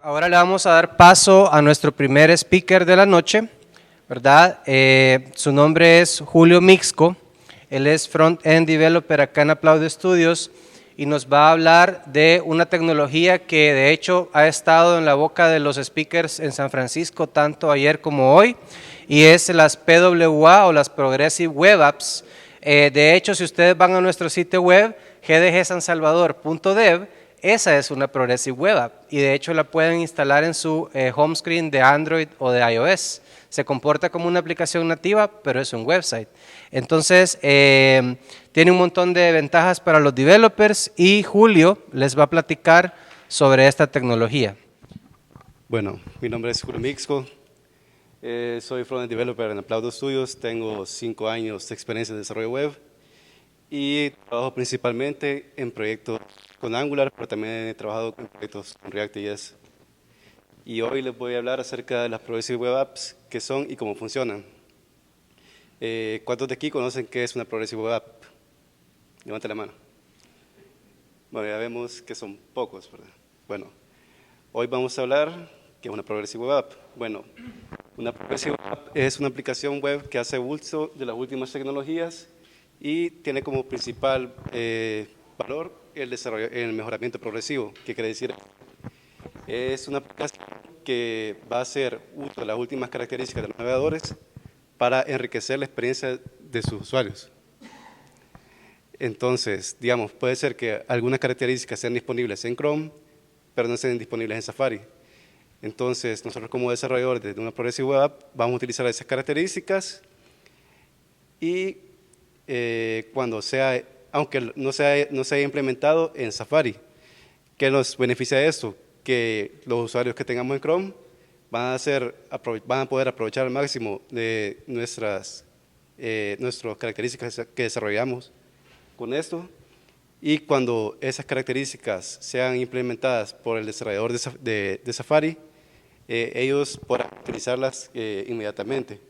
Ahora le vamos a dar paso a nuestro primer speaker de la noche, ¿verdad? Su nombre es Julio Mixco, él es Front-End Developer acá en Aplaude Studios y nos va a hablar de una tecnología que de hecho ha estado en la boca de los speakers en San Francisco tanto ayer como hoy, y es las PWA o las Progressive Web Apps. De hecho, si ustedes van a nuestro sitio web gdgsansalvador.dev, esa es una Progressive Web App y de hecho la pueden instalar en su home screen de Android o de iOS. Se comporta como una aplicación nativa, pero es un website. Entonces, tiene un montón de ventajas para los developers y Julio les va a platicar sobre esta tecnología. Bueno, mi nombre es Julio Mixco, soy Frontend Developer en Aplaudo Studios, tengo 5 años de experiencia en desarrollo web y trabajo principalmente en proyectos con Angular, pero también he trabajado en proyectos con React.js. Y hoy les voy a hablar acerca de las Progressive Web Apps, qué son y cómo funcionan. ¿Cuántos de aquí conocen qué es una Progressive Web App? Levanten la mano. Bueno, ya vemos que son pocos, ¿verdad? Bueno, hoy vamos a hablar qué es una Progressive Web App. Bueno, una Progressive Web App es una aplicación web que hace uso de las últimas tecnologías y tiene como principal valor el mejoramiento progresivo. ¿Qué quiere decir? Es una aplicación que va a hacer uso de las últimas características de los navegadores para enriquecer la experiencia de sus usuarios. Entonces, digamos, puede ser que algunas características sean disponibles en Chrome, pero no estén disponibles en Safari. Entonces, nosotros como desarrolladores de una Progressive Web App vamos a utilizar esas características y cuando sea, aunque no se haya implementado en Safari. ¿Qué nos beneficia esto? Que los usuarios que tengamos en Chrome van a poder aprovechar al máximo de nuestras características que desarrollamos con esto, y cuando esas características sean implementadas por el desarrollador de Safari, ellos podrán utilizarlas inmediatamente.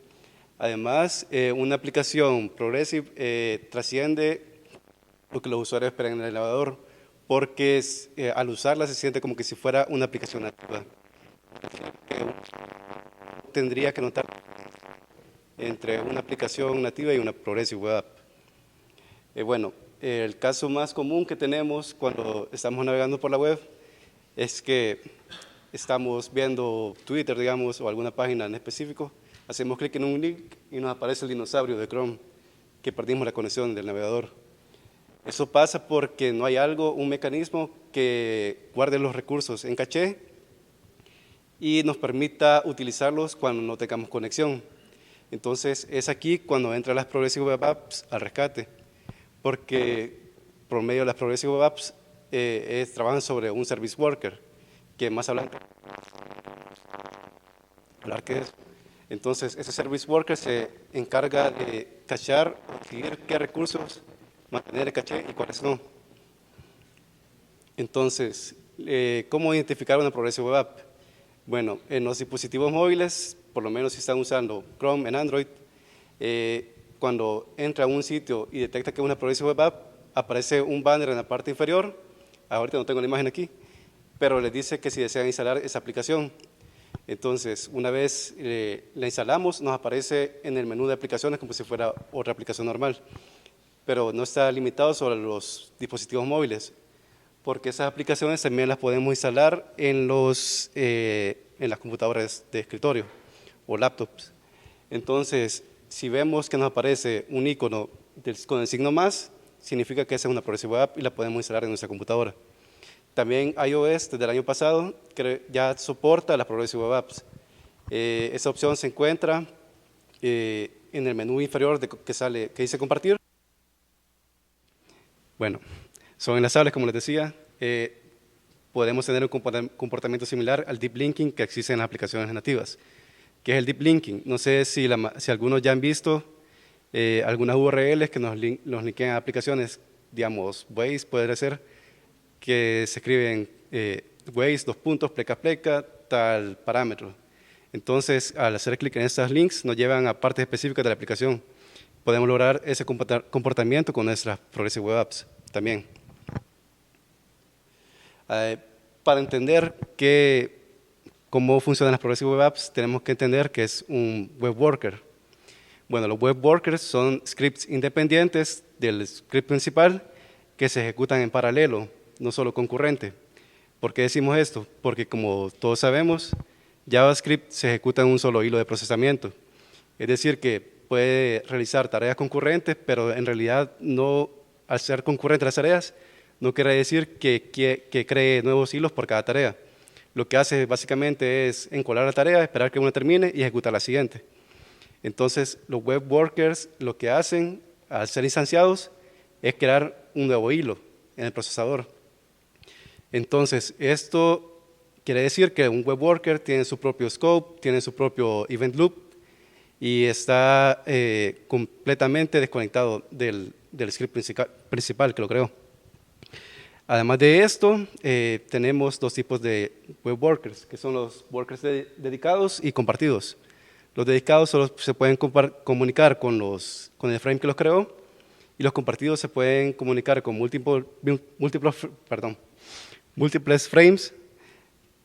Además, una aplicación Progressive trasciende lo que los usuarios esperan en el navegador, porque al usarla se siente como que si fuera una aplicación nativa. Tendría que notar entre una aplicación nativa y una Progressive Web App. Bueno, el caso más común que tenemos cuando estamos navegando por la web es que estamos viendo Twitter, digamos, o alguna página en específico, hacemos clic en un link y nos aparece el dinosaurio de Chrome, que perdimos la conexión del navegador. Eso pasa porque no hay un mecanismo que guarde los recursos en caché y nos permita utilizarlos cuando no tengamos conexión. Entonces, es aquí cuando entran las Progressive Web Apps al rescate, porque por medio de las Progressive Web Apps trabajan sobre un Service Worker, que más adelante hablar que es. Entonces, ese Service Worker se encarga de cachar, decidir qué recursos mantener el caché y cuáles no. Entonces, ¿cómo identificar una Progressive Web App? Bueno, en los dispositivos móviles, por lo menos si están usando Chrome en Android, cuando entra a un sitio y detecta que es una Progressive Web App, aparece un banner en la parte inferior. Ahorita no tengo la imagen aquí, pero les dice que si desean instalar esa aplicación. Entonces, una vez la instalamos, nos aparece en el menú de aplicaciones como si fuera otra aplicación normal, pero no está limitado sobre los dispositivos móviles, porque esas aplicaciones también las podemos instalar en las computadoras de escritorio o laptops. Entonces, si vemos que nos aparece un icono con el signo más, significa que esa es una Progressive Web App y la podemos instalar en nuestra computadora. También iOS, desde el año pasado, ya soporta las Progressive Web Apps. Esa opción se encuentra en el menú inferior que dice compartir. Bueno, son enlazables, como les decía. Podemos tener un comportamiento similar al deep linking que existe en las aplicaciones nativas. ¿Qué es el deep linking? No sé si algunos ya han visto algunas URLs que nos linkean a aplicaciones, digamos, Waze puede ser, que se escriben Waze, pleca, pleca, tal parámetro. Entonces, al hacer clic en estos links, nos llevan a partes específicas de la aplicación. Podemos lograr ese comportamiento con nuestras Progressive Web Apps también. Para entender qué cómo funcionan las Progressive Web Apps, tenemos que entender que es un web worker. Bueno, los web workers son scripts independientes del script principal que se ejecutan en paralelo, no solo concurrente. ¿Por qué decimos esto? Porque como todos sabemos, JavaScript se ejecuta en un solo hilo de procesamiento. Es decir, que puede realizar tareas concurrentes, pero en realidad no, al ser concurrentes las tareas, no quiere decir que cree nuevos hilos por cada tarea. Lo que hace básicamente es encolar la tarea, esperar que una termine y ejecutar la siguiente. Entonces, los web workers lo que hacen, al ser instanciados, es crear un nuevo hilo en el procesador. Entonces, esto quiere decir que un web worker tiene su propio scope, tiene su propio event loop y está completamente desconectado del script principal que lo creó. Además de esto, tenemos dos tipos de web workers, que son los workers dedicados y compartidos. Los dedicados solo se pueden comunicar con el frame que los creó, y los compartidos se pueden comunicar con múltiples frames,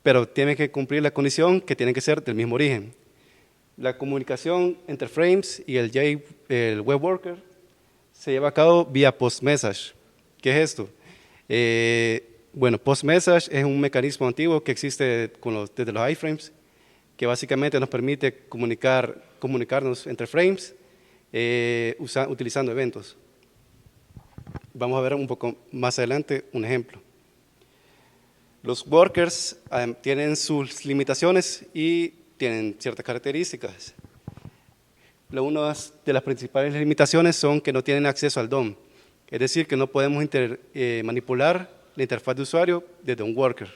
pero tienen que cumplir la condición que tienen que ser del mismo origen. La comunicación entre frames y el web worker se lleva a cabo vía post message. ¿Qué es esto? Bueno, post message es un mecanismo antiguo que existe desde los iframes, que básicamente nos permite comunicarnos entre frames utilizando eventos. Vamos a ver un poco más adelante un ejemplo. Los workers tienen sus limitaciones y tienen ciertas características. Una de las principales limitaciones son que no tienen acceso al DOM, es decir, que no podemos manipular la interfaz de usuario desde un worker.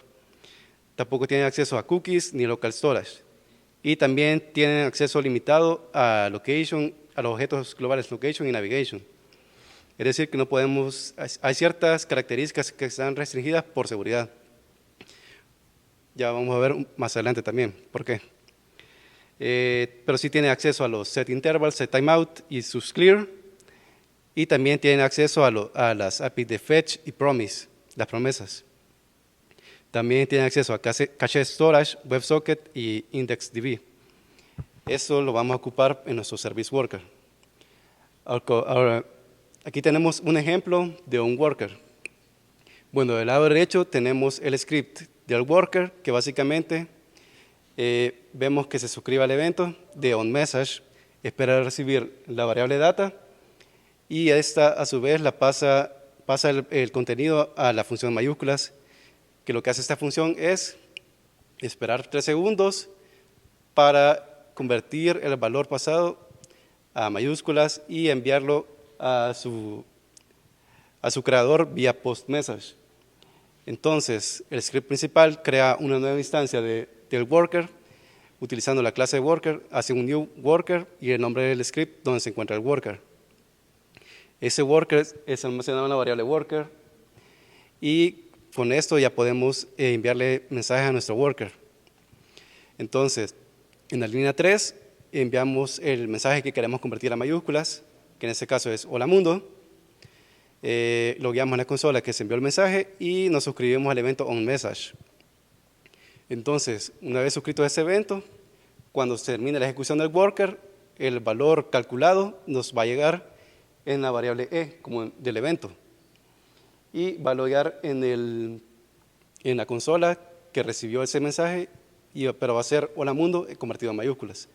Tampoco tienen acceso a cookies ni local storage. Y también tienen acceso limitado a location, a los objetos globales location y navigation. Es decir, que no podemos, hay ciertas características que están restringidas por seguridad. Ya vamos a ver más adelante también por qué. Pero sí tienen acceso a los set intervals, set timeout y sus clear. Y también tienen acceso a las APIs de fetch y promise, las promesas. También tienen acceso a cache storage, WebSocket y IndexDB. Eso lo vamos a ocupar en nuestro service worker. Ahora, aquí tenemos un ejemplo de un worker. Bueno, del lado derecho tenemos el script del worker, que básicamente vemos que se suscribe al evento de onMessage, espera recibir la variable data y esta a su vez pasa el contenido a la función mayúsculas, que lo que hace esta función es esperar 3 segundos para convertir el valor pasado a mayúsculas y enviarlo a su creador vía post message. Entonces, el script principal crea una nueva instancia del worker, utilizando la clase worker, hace un new worker y el nombre del script donde se encuentra el worker. Ese worker es almacenado en la variable worker y con esto ya podemos enviarle mensajes a nuestro worker. Entonces, en la línea 3 enviamos el mensaje que queremos convertir a mayúsculas, que en este caso es hola mundo. Logueamos en la consola que se envió el mensaje y nos suscribimos al evento onMessage. Entonces, una vez suscrito a ese evento, cuando se termine la ejecución del worker, el valor calculado nos va a llegar en la variable e como del evento y va a loguear en la consola que recibió ese mensaje, pero va a ser hola mundo convertido a mayúsculas.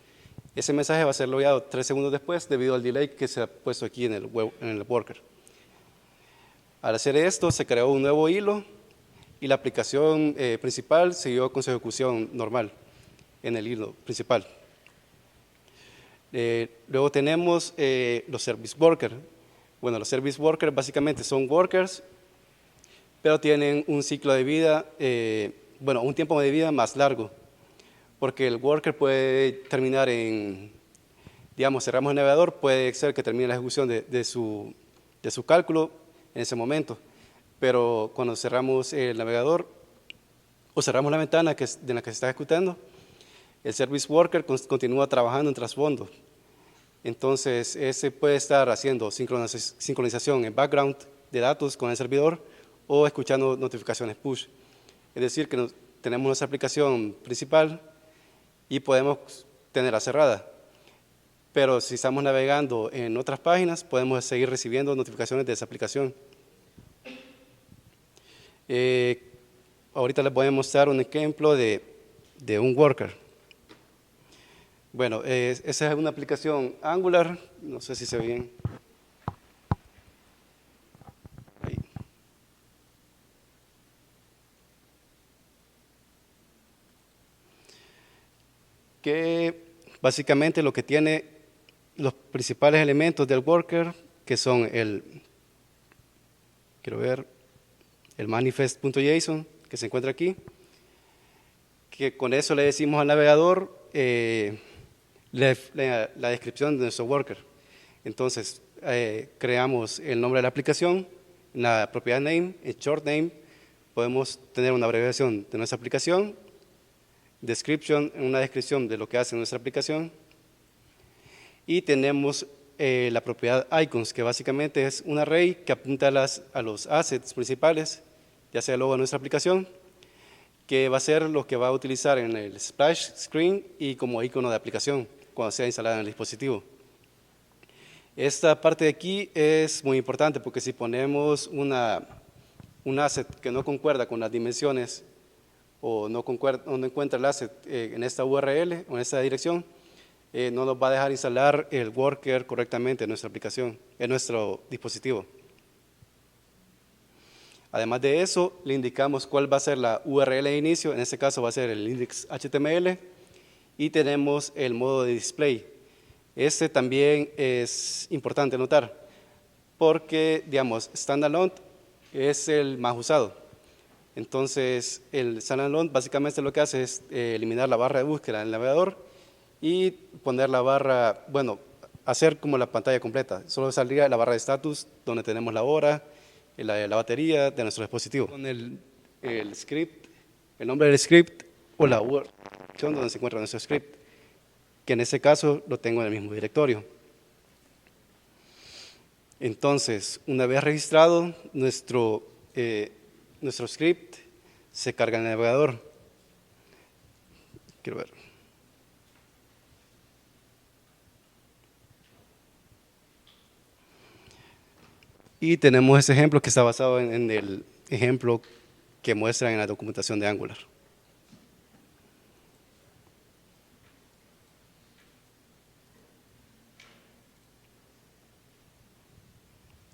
Ese mensaje va a ser logueado 3 segundos después debido al delay que se ha puesto aquí en el worker. Al hacer esto se creó un nuevo hilo y la aplicación principal siguió con su ejecución normal en el hilo principal. Luego tenemos los service workers. Bueno, los service workers básicamente son workers, pero tienen un ciclo de vida, un tiempo de vida más largo, porque el worker puede terminar cerramos el navegador, puede ser que termine la ejecución de su cálculo en ese momento, pero cuando cerramos el navegador o cerramos la ventana de la que se está ejecutando, el service worker continúa trabajando en trasfondo. Entonces, ese puede estar haciendo sincronización en background de datos con el servidor o escuchando notificaciones push. Es decir, que tenemos nuestra aplicación principal y podemos tenerla cerrada. Pero si estamos navegando en otras páginas, podemos seguir recibiendo notificaciones de esa aplicación. Ahorita les voy a mostrar un ejemplo de un worker. Bueno, esa es una aplicación Angular, no sé si se ve bien. Ahí. Que básicamente lo que tiene los principales elementos del worker, que son el manifest.json, que se encuentra aquí, que con eso le decimos al navegador la descripción de nuestro worker. Entonces, creamos el nombre de la aplicación, la propiedad name, el short name, podemos tener una abreviación de nuestra aplicación, description, una descripción de lo que hace nuestra aplicación, y tenemos la propiedad icons, que básicamente es un array que apunta a los assets principales, ya sea el logo de nuestra aplicación, que va a ser lo que va a utilizar en el splash screen y como icono de aplicación cuando sea instalada en el dispositivo. Esta parte de aquí es muy importante porque si ponemos un asset que no concuerda con las dimensiones o no encuentra el asset en esta URL o en esta dirección, no nos va a dejar instalar el worker correctamente en nuestra aplicación, en nuestro dispositivo. Además de eso, le indicamos cuál va a ser la URL de inicio, en este caso va a ser el index HTML, y tenemos el modo de display. Este también es importante notar, porque, digamos, standalone es el más usado. Entonces, el standalone básicamente lo que hace es eliminar la barra de búsqueda del navegador y poner la barra, bueno, hacer como la pantalla completa. Solo saldría la barra de status donde tenemos la hora, la batería de nuestro dispositivo. Con el script, el nombre del script o la URL donde se encuentra nuestro script, que en este caso lo tengo en el mismo directorio. Entonces, una vez registrado, nuestro script se carga en el navegador. Quiero ver. Y tenemos ese ejemplo que está basado en el ejemplo que muestran en la documentación de Angular.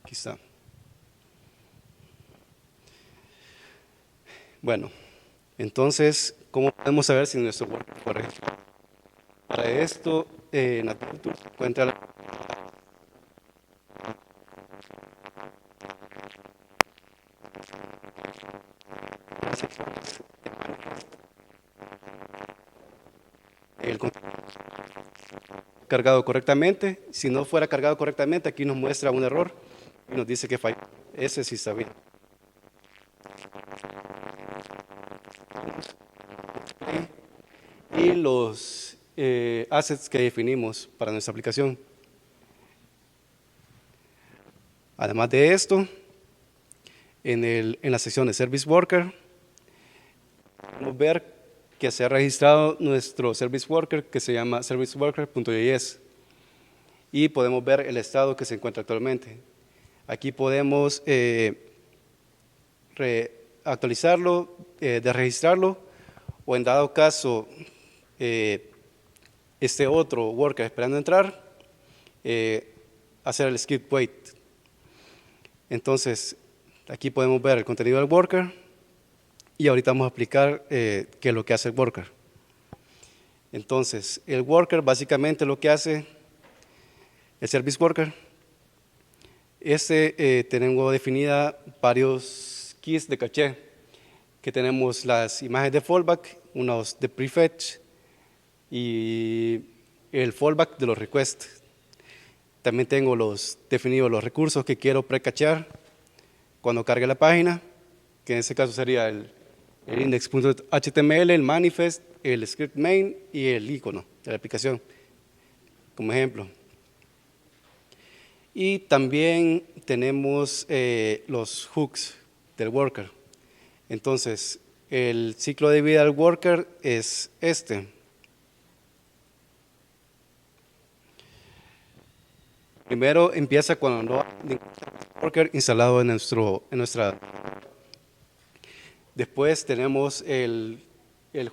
Aquí está. Bueno, entonces, ¿cómo podemos saber si nuestro worker fue registrado? Para esto, Naturaltools encuentra el cargado correctamente. Si no fuera cargado correctamente, aquí nos muestra un error y nos dice que falló. Ese sí está bien. Y los assets que definimos para nuestra aplicación. Además de esto, en la sección de Service Worker, podemos ver que se ha registrado nuestro Service Worker que se llama serviceworker.js y podemos ver el estado que se encuentra actualmente. Aquí podemos actualizarlo, desregistrarlo o en dado caso este otro worker esperando entrar, hacer el skip wait. Entonces, aquí podemos ver el contenido del worker y ahorita vamos a explicar qué es lo que hace el worker. Entonces, el worker básicamente lo que hace, el service worker, tenemos definida varios keys de caché, que tenemos las imágenes de fallback, unos de prefetch y el fallback de los requests. También tengo definidos los recursos que quiero precachear cuando cargue la página, que en este caso sería el index.html, el manifest, el script main y el icono de la aplicación, como ejemplo. Y también tenemos los hooks del worker. Entonces, el ciclo de vida del worker es este. Primero empieza cuando no hay ningún worker instalado en nuestra. Después tenemos el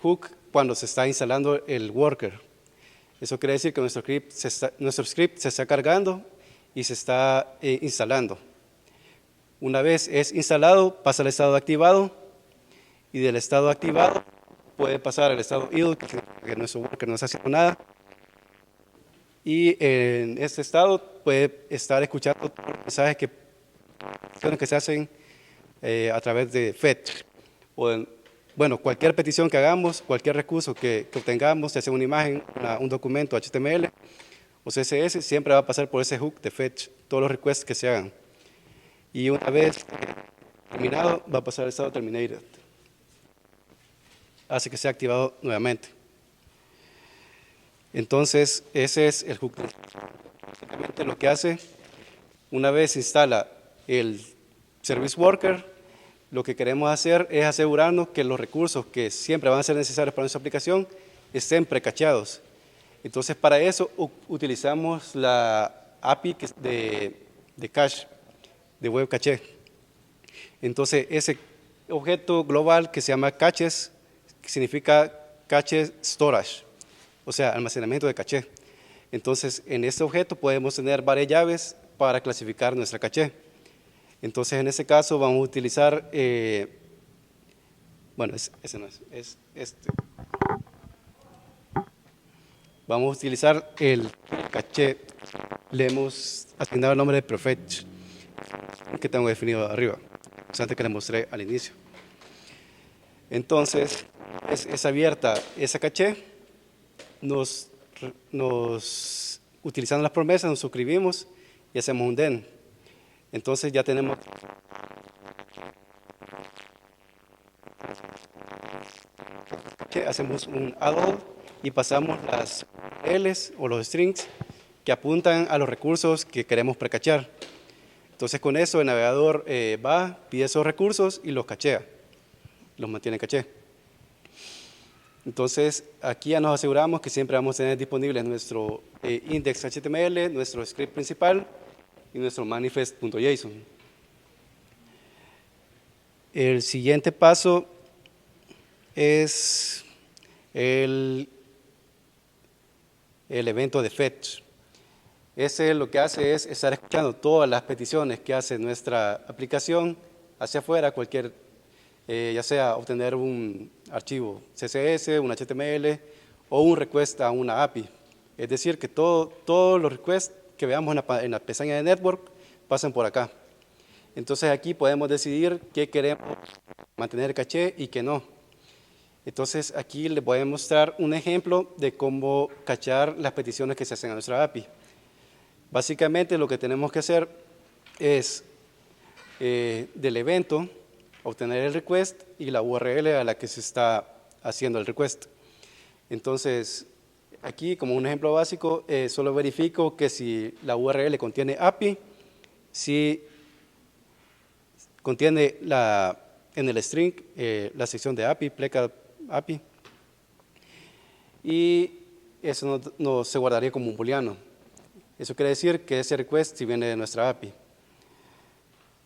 hook cuando se está instalando el worker. Eso quiere decir que nuestro script se está cargando y se está instalando. Una vez es instalado, pasa al estado activado, y del estado activado puede pasar al estado idle, que nuestro worker no está haciendo nada. Y en este estado puede estar escuchando todos los mensajes que se hacen a través de fetch. Bueno, cualquier petición que hagamos, cualquier recurso que obtengamos, ya sea una imagen, un documento HTML o CSS, siempre va a pasar por ese hook de fetch, todos los requests que se hagan. Y una vez terminado, va a pasar al estado terminated. Hace que sea activado nuevamente. Entonces, ese es el hook. Básicamente lo que hace, una vez se instala el service worker, lo que queremos hacer es asegurarnos que los recursos que siempre van a ser necesarios para nuestra aplicación estén precacheados. Entonces, para eso utilizamos la API de cache, de web caché. Entonces, ese objeto global que se llama caches, que significa cache storage, o sea, almacenamiento de caché. Entonces, en este objeto podemos tener varias llaves para clasificar nuestra caché. Entonces, en este caso vamos a utilizar, bueno, ese no es este. Vamos a utilizar el caché. Le hemos asignado el nombre de prefetch, que tengo definido arriba, antes que le mostré al inicio. Entonces, es abierta esa caché, utilizando las promesas, nos suscribimos y hacemos un den. Entonces ya tenemos hacemos un add-all y pasamos las URLs o los strings que apuntan a los recursos que queremos precachar. Entonces con eso el navegador pide esos recursos y los cachea, los mantiene caché. Entonces aquí ya nos aseguramos que siempre vamos a tener disponible nuestro index.html, nuestro script principal y nuestro manifest.json. El siguiente paso es el evento de fetch. Ese lo que hace es estar escuchando todas las peticiones que hace nuestra aplicación hacia afuera, ya sea obtener un archivo CSS, un HTML o un request a una API. Es decir, que todos los requests que veamos en la pestaña de network pasan por acá. Entonces aquí podemos decidir qué queremos mantener caché y qué no. Entonces aquí les voy a mostrar un ejemplo de cómo cachar las peticiones que se hacen a nuestra API. Básicamente lo que tenemos que hacer es del evento obtener el request y la URL a la que se está haciendo el request. Entonces aquí, como un ejemplo básico, solo verifico que si la URL contiene API, si contiene en el string la sección de API, pleca API, y eso no se guardaría como un booleano. Eso quiere decir que ese request sí viene de nuestra API.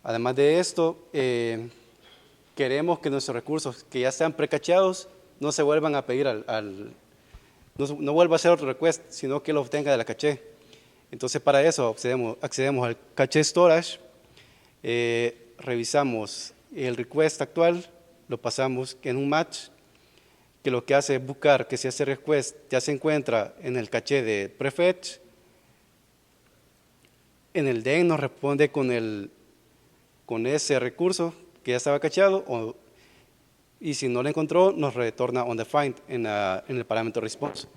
Además de esto, queremos que nuestros recursos que ya están precacheados no se vuelvan a pedir no vuelva a ser otro request, sino que lo obtenga de la caché. Entonces, para eso accedemos al caché storage, revisamos el request actual, lo pasamos en un match, que lo que hace es buscar que si ese request ya se encuentra en el caché de prefetch, en el den nos responde con ese recurso que ya estaba cacheado, y si no lo encontró, nos retorna undefined en el parámetro response.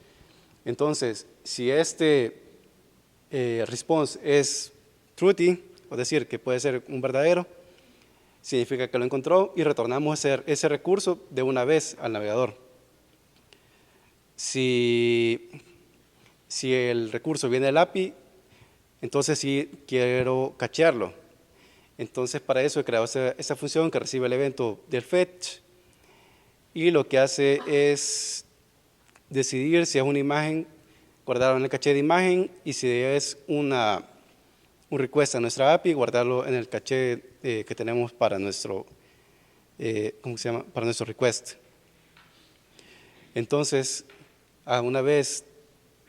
Entonces, si este response es truthy, es decir, que puede ser un verdadero, significa que lo encontró y retornamos ese recurso de una vez al navegador. Si el recurso viene del API, entonces sí quiero cachearlo. Entonces para eso he creado esa función que recibe el evento del fetch y lo que hace es decidir si es una imagen, guardarlo en el caché de imagen, y si es un request a nuestra API, guardarlo en el caché que tenemos para nuestro, ¿cómo se llama? Para nuestro request. Entonces, una vez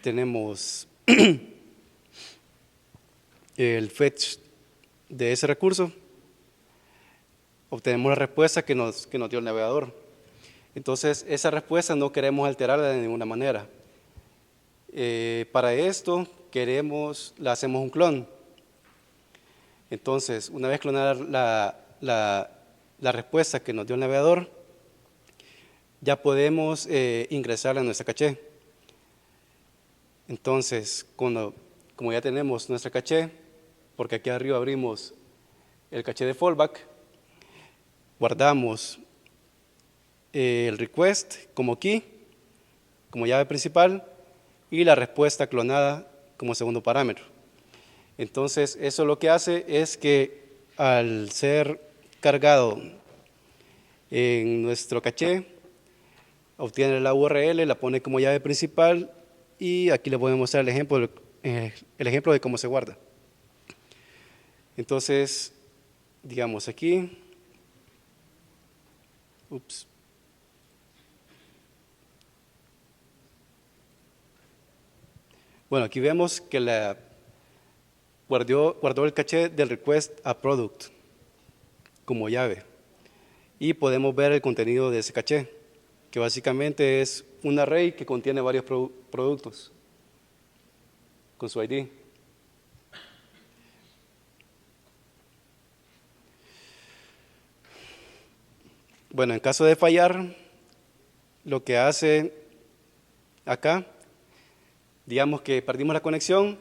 tenemos el fetch de ese recurso, obtenemos la respuesta que nos dio el navegador. Entonces, esa respuesta no queremos alterarla de ninguna manera. Para esto, le hacemos un clon. Entonces, una vez clonada la respuesta que nos dio el navegador, ya podemos ingresarla en nuestra caché. Entonces, como ya tenemos nuestra caché, porque aquí arriba abrimos el caché de fallback, guardamos el request como key, como llave principal, y la respuesta clonada como segundo parámetro. Entonces, eso lo que hace es que al ser cargado en nuestro caché, obtiene la URL, la pone como llave principal, y aquí le voy a mostrar el ejemplo de cómo se guarda. Entonces, digamos aquí, bueno, aquí vemos que guardó el caché del request a product como llave, y podemos ver el contenido de ese caché, que básicamente es un array que contiene varios productos con su ID. Bueno, en caso de fallar, lo que hace acá, digamos que perdimos la conexión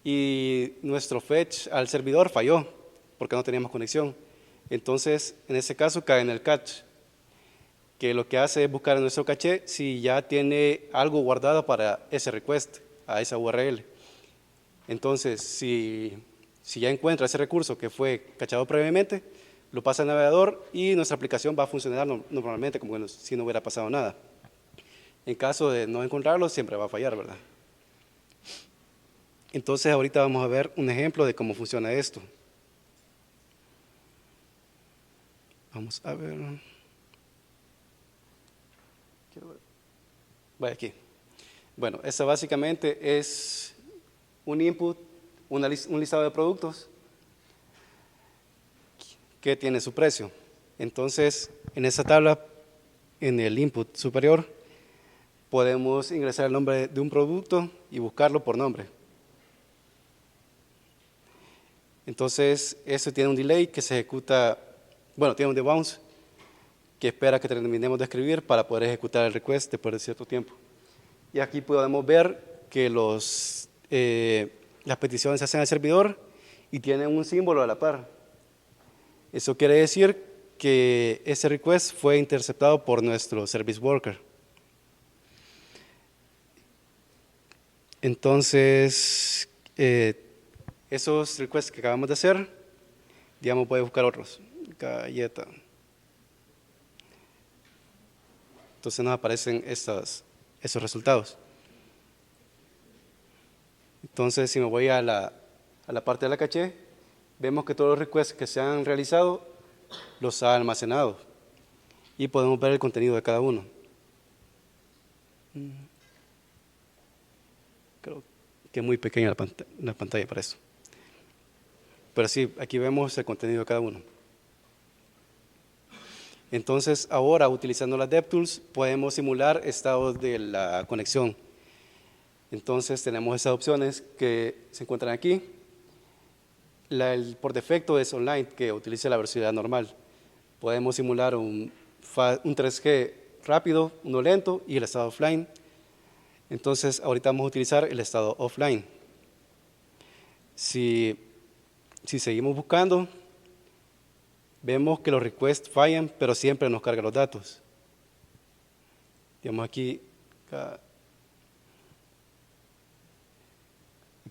y nuestro fetch al servidor falló porque no teníamos conexión. Entonces, en ese caso cae en el catch, que lo que hace es buscar en nuestro caché si ya tiene algo guardado para ese request, a esa URL. Entonces, si ya encuentra ese recurso que fue cachado previamente, lo pasa al navegador y nuestra aplicación va a funcionar normalmente como si no hubiera pasado nada. En caso de no encontrarlo, siempre va a fallar, ¿verdad? Entonces, ahorita vamos a ver un ejemplo de cómo funciona esto. Vamos a ver. Vaya aquí. Bueno, eso básicamente es un input, un listado de productos que tiene su precio. Entonces, en esa tabla, en el input superior, podemos ingresar el nombre de un producto y buscarlo por nombre. Entonces, eso tiene un delay que se ejecuta, bueno, tiene un debounce que espera que terminemos de escribir para poder ejecutar el request después de cierto tiempo. Y aquí podemos ver que las peticiones se hacen al servidor y tienen un símbolo a la par. Eso quiere decir que ese request fue interceptado por nuestro service worker. Entonces, esos requests que acabamos de hacer, digamos, voy a buscar otros. Galleta. Entonces nos aparecen esos resultados. Entonces, si me voy a la parte de la caché, vemos que todos los requests que se han realizado los ha almacenado y podemos ver el contenido de cada uno. Creo que es muy pequeña la pantalla para eso. Pero sí, aquí vemos el contenido de cada uno. Entonces, ahora, utilizando las DevTools, podemos simular estados de la conexión. Entonces, tenemos esas opciones que se encuentran aquí. Por defecto es online, que utiliza la velocidad normal. Podemos simular un 3G rápido, uno lento y el estado offline. Entonces, ahorita vamos a utilizar el estado offline. Si seguimos buscando, vemos que los requests fallan, pero siempre nos carga los datos. Digamos aquí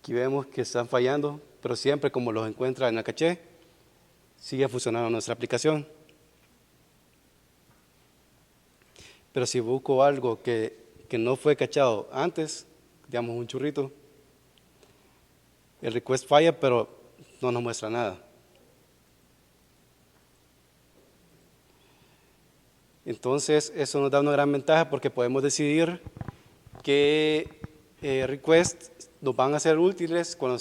vemos que están fallando, pero siempre como los encuentra en la caché, sigue funcionando nuestra aplicación. Pero si busco algo que no fue cachado antes, digamos un churrito, el request falla, pero no nos muestra nada. Entonces, eso nos da una gran ventaja porque podemos decidir qué requests nos van a ser útiles cuando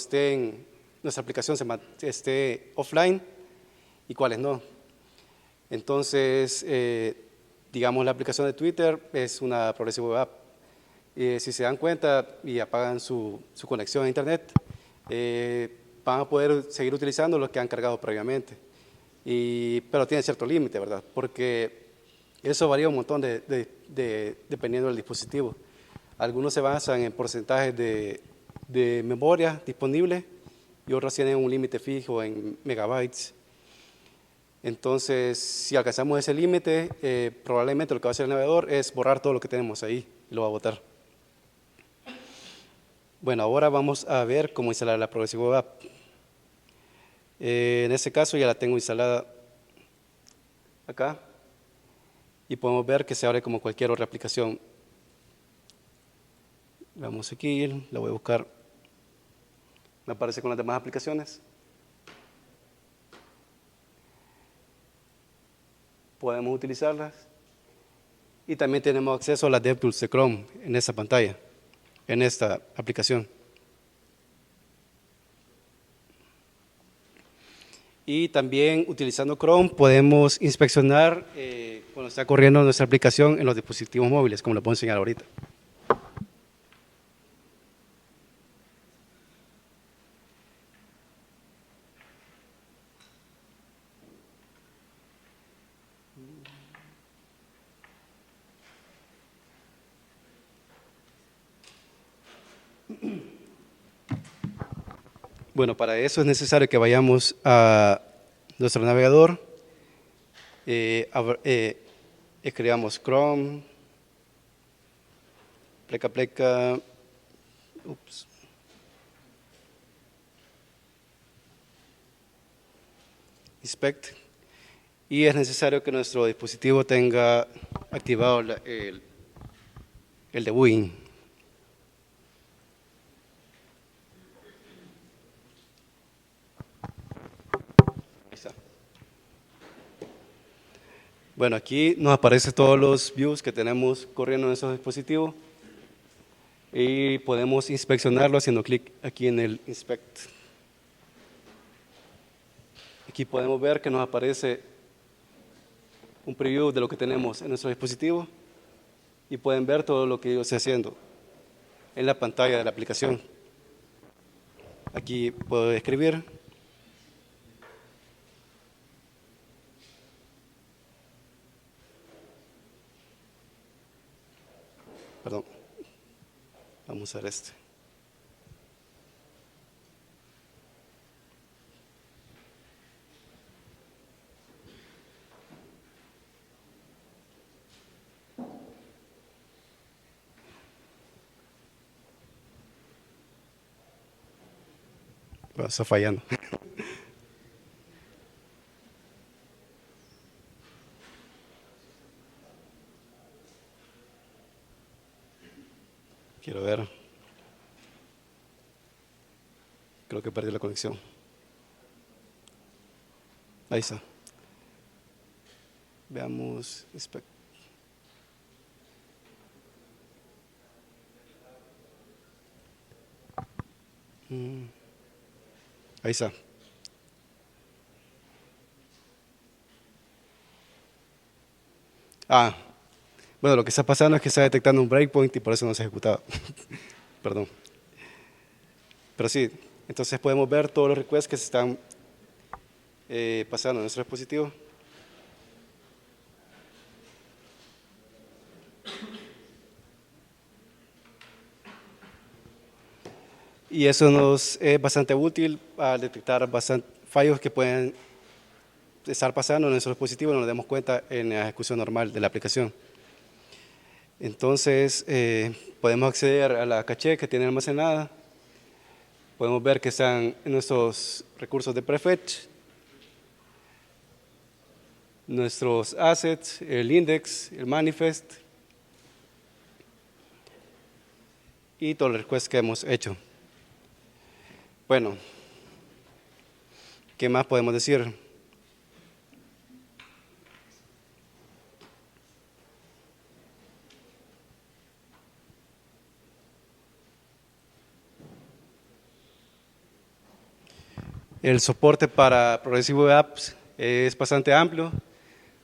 nuestra aplicación esté offline y cuáles no. Entonces, digamos, la aplicación de Twitter es una Progressive Web App. Si se dan cuenta y apagan su conexión a Internet, van a poder seguir utilizando lo que han cargado previamente. Pero tiene cierto límite, ¿verdad? Porque eso varía un montón dependiendo del dispositivo. Algunos se basan en porcentajes de memoria disponible y otros tienen un límite fijo en megabytes. Entonces, si alcanzamos ese límite, probablemente lo que va a hacer el navegador es borrar todo lo que tenemos ahí y lo va a botar. Bueno, ahora vamos a ver cómo instalar la Progressive Web App. En este caso ya la tengo instalada acá y podemos ver que se abre como cualquier otra aplicación. Vamos aquí, la voy a buscar. Me aparece con las demás aplicaciones. Podemos utilizarlas y también tenemos acceso a las DevTools de Chrome en esta pantalla, en esta aplicación. Y también utilizando Chrome podemos inspeccionar cuando está corriendo nuestra aplicación en los dispositivos móviles, como lo puedo enseñar ahorita. Bueno, para eso es necesario que vayamos a nuestro navegador, escribamos Chrome, pleca, inspect, y es necesario que nuestro dispositivo tenga activado el debugging. Bueno, aquí nos aparecen todos los views que tenemos corriendo en nuestro dispositivo y podemos inspeccionarlo haciendo clic aquí en el Inspect. Aquí podemos ver que nos aparece un preview de lo que tenemos en nuestro dispositivo y pueden ver todo lo que yo estoy haciendo en la pantalla de la aplicación. Aquí puedo escribir. Perdón, vamos a ver este. Bueno, está fallando. Quiero ver. Creo que perdí la conexión. Ahí está. Veamos. Ahí está. Bueno, lo que está pasando es que está detectando un breakpoint y por eso no se ha ejecutado. Perdón. Pero sí, entonces podemos ver todos los requests que se están pasando en nuestro dispositivo. Y eso nos es bastante útil al detectar fallos que pueden estar pasando en nuestro dispositivo y no nos demos cuenta en la ejecución normal de la aplicación. Entonces, podemos acceder a la caché que tiene almacenada. Podemos ver que están en nuestros recursos de prefetch, nuestros assets, el index, el manifest y todos los requests que hemos hecho. Bueno, ¿qué más podemos decir? El soporte para Progressive Web Apps es bastante amplio.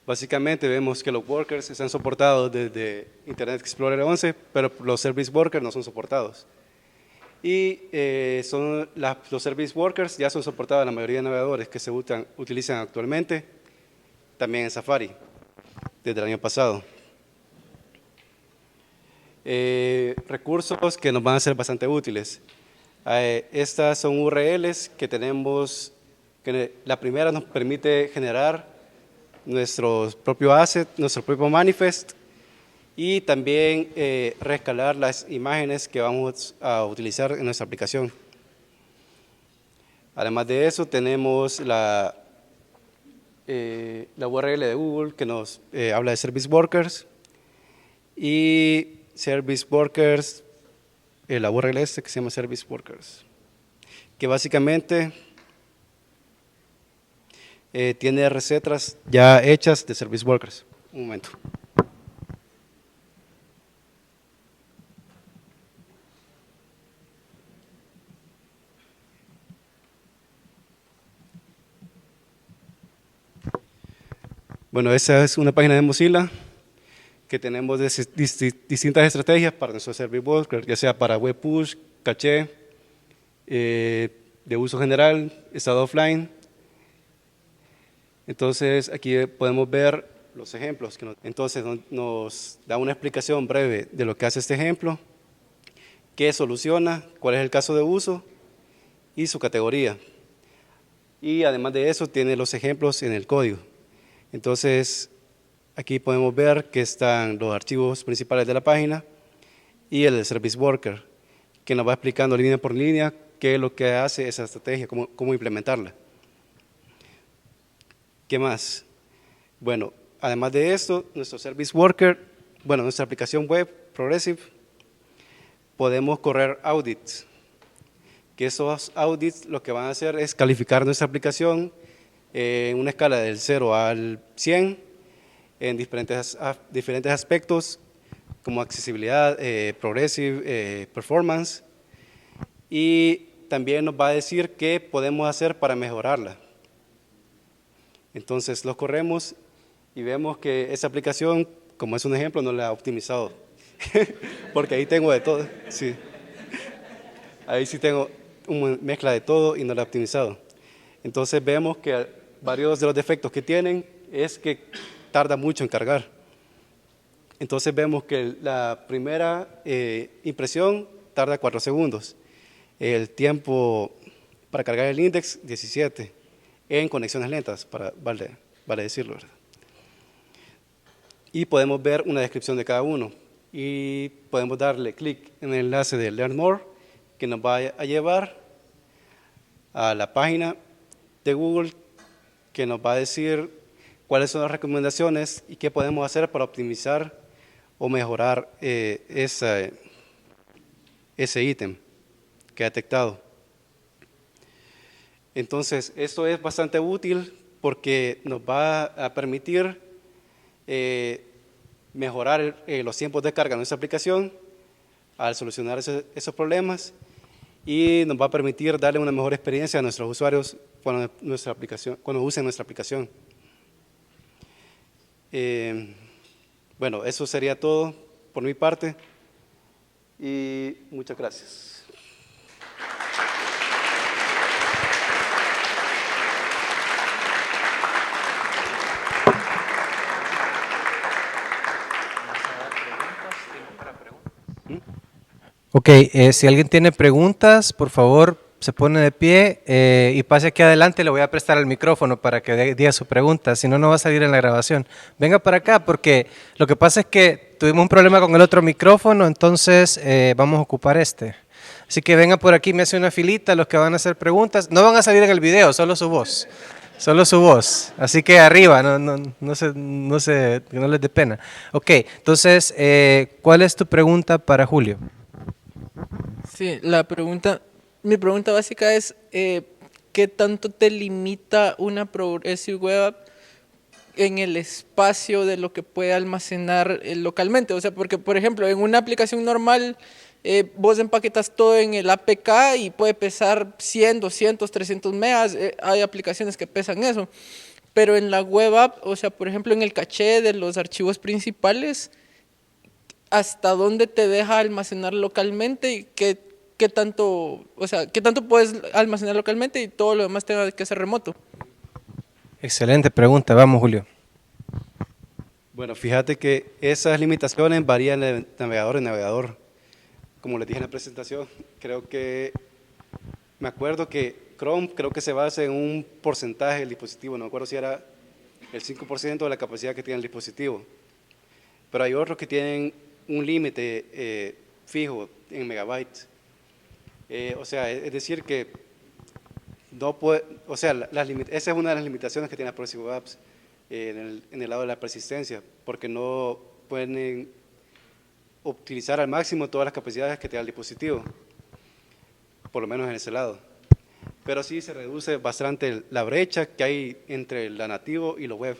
Básicamente vemos que los workers están soportados desde Internet Explorer 11, pero los service workers no son soportados. Y los service workers ya son soportados en la mayoría de navegadores que se utilizan actualmente, también en Safari, desde el año pasado. Recursos que nos van a ser bastante útiles. Estas son URLs que tenemos, que la primera nos permite generar nuestro propio asset, nuestro propio manifest, y también reescalar las imágenes que vamos a utilizar en nuestra aplicación. Además de eso, tenemos la URL de Google que nos habla de Service Workers, y Service Workers, la URL que se llama Service Workers, que básicamente tiene recetas ya hechas de Service Workers. Un momento. Bueno, esa es una página de Mozilla que tenemos distintas estrategias para nuestros Service Workers, ya sea para web push, caché, de uso general, estado offline. Entonces, aquí podemos ver los ejemplos. Entonces, nos da una explicación breve de lo que hace este ejemplo, qué soluciona, cuál es el caso de uso y su categoría. Y además de eso, tiene los ejemplos en el código. Entonces, aquí podemos ver que están los archivos principales de la página y el de Service Worker, que nos va explicando línea por línea qué es lo que hace esa estrategia, cómo implementarla. ¿Qué más? Bueno, además de esto, nuestro Service Worker, nuestra aplicación web Progressive, podemos correr audits, que esos audits lo que van a hacer es calificar nuestra aplicación en una escala del 0 al 100 en diferentes aspectos como accesibilidad, progressive, performance, y también nos va a decir qué podemos hacer para mejorarla. Entonces lo corremos y vemos que esa aplicación, como es un ejemplo, no la ha optimizado, porque ahí tengo de todo. Sí. Ahí sí tengo una mezcla de todo y no la he optimizado. Entonces vemos que varios de los defectos que tienen es que tarda mucho en cargar. Entonces vemos que la primera impresión tarda 4 segundos. El tiempo para cargar el index, 17, en conexiones lentas, vale decirlo, ¿verdad? Y podemos ver una descripción de cada uno. Y podemos darle clic en el enlace de Learn More, que nos va a llevar a la página de Google, que nos va a decir cuáles son las recomendaciones y qué podemos hacer para optimizar o mejorar ese ítem que ha detectado. Entonces, esto es bastante útil porque nos va a permitir mejorar los tiempos de carga de nuestra aplicación al solucionar esos problemas, y nos va a permitir darle una mejor experiencia a nuestros usuarios cuando usen nuestra aplicación. Bueno, eso sería todo por mi parte y muchas gracias. Ok, si alguien tiene preguntas, por favor, se pone de pie y pase aquí adelante. Le voy a prestar el micrófono para que diga su pregunta, si no, no va a salir en la grabación. Venga para acá, porque lo que pasa es que tuvimos un problema con el otro micrófono, entonces vamos a ocupar este. Así que venga por aquí, me hace una filita los que van a hacer preguntas. No van a salir en el video, solo su voz. Solo su voz. Así que arriba, no les dé pena. Ok, entonces, ¿cuál es tu pregunta para Julio? Sí, mi pregunta básica es, ¿qué tanto te limita una Progressive Web App en el espacio de lo que puede almacenar localmente? O sea, porque por ejemplo, en una aplicación normal, vos empaquetas todo en el APK y puede pesar 100, 200, 300 megas, hay aplicaciones que pesan eso, pero en la web app, o sea, por ejemplo, en el caché de los archivos principales, ¿hasta dónde te deja almacenar localmente y qué tanto, o sea, qué tanto puedes almacenar localmente y todo lo demás tenga que ser remoto? Excelente pregunta, vamos Julio. Bueno, fíjate que esas limitaciones varían de navegador en navegador. Como les dije en la presentación, me acuerdo que Chrome creo que se basa en un porcentaje del dispositivo, no me acuerdo si era el 5% de la capacidad que tiene el dispositivo, pero hay otros que tienen un límite fijo en megabytes. O sea, es decir que no puede, o sea, esa es una de las limitaciones que tiene la Progressive Web Apps en el lado de la persistencia, porque no pueden utilizar al máximo todas las capacidades que te da el dispositivo, por lo menos en ese lado. Pero sí se reduce bastante la brecha que hay entre la nativo y lo web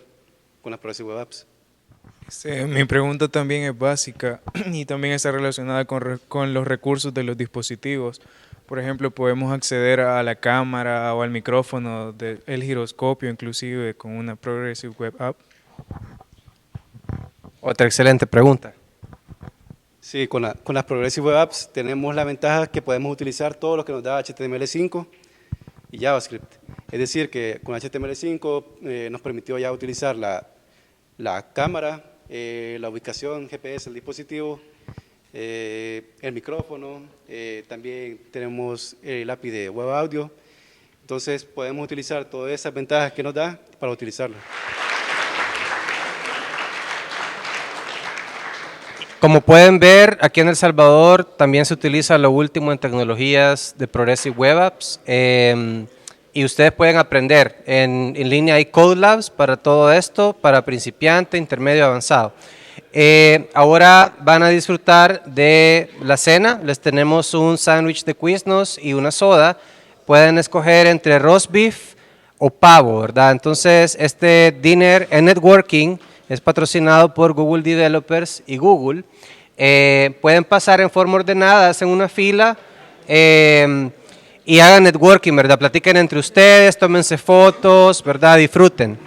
con las Progressive Web Apps. Mi pregunta también es básica y también está relacionada con los recursos de los dispositivos. Por ejemplo, podemos acceder a la cámara o al micrófono del giroscopio, inclusive con una Progressive Web App. Otra excelente pregunta. Sí, con las Progressive Web Apps tenemos la ventaja que podemos utilizar todo lo que nos da HTML5 y JavaScript. Es decir, que con HTML5 nos permitió ya utilizar la cámara, la ubicación GPS del dispositivo, el micrófono, también tenemos el API de Web Audio. Entonces podemos utilizar todas esas ventajas que nos da para utilizarlo. Como pueden ver, aquí en El Salvador también se utiliza lo último en tecnologías de Progressive Web Apps y ustedes pueden aprender. En línea hay Code Labs para todo esto, para principiante, intermedio, avanzado. Ahora van a disfrutar de la cena, les tenemos un sándwich de Quiznos y una soda. Pueden escoger entre roast beef o pavo, ¿verdad? Entonces, este dinner en networking es patrocinado por Google Developers y Google. Pueden pasar en forma ordenada, hacen una fila y hagan networking, ¿verdad? Platiquen entre ustedes, tómense fotos, ¿verdad? Disfruten.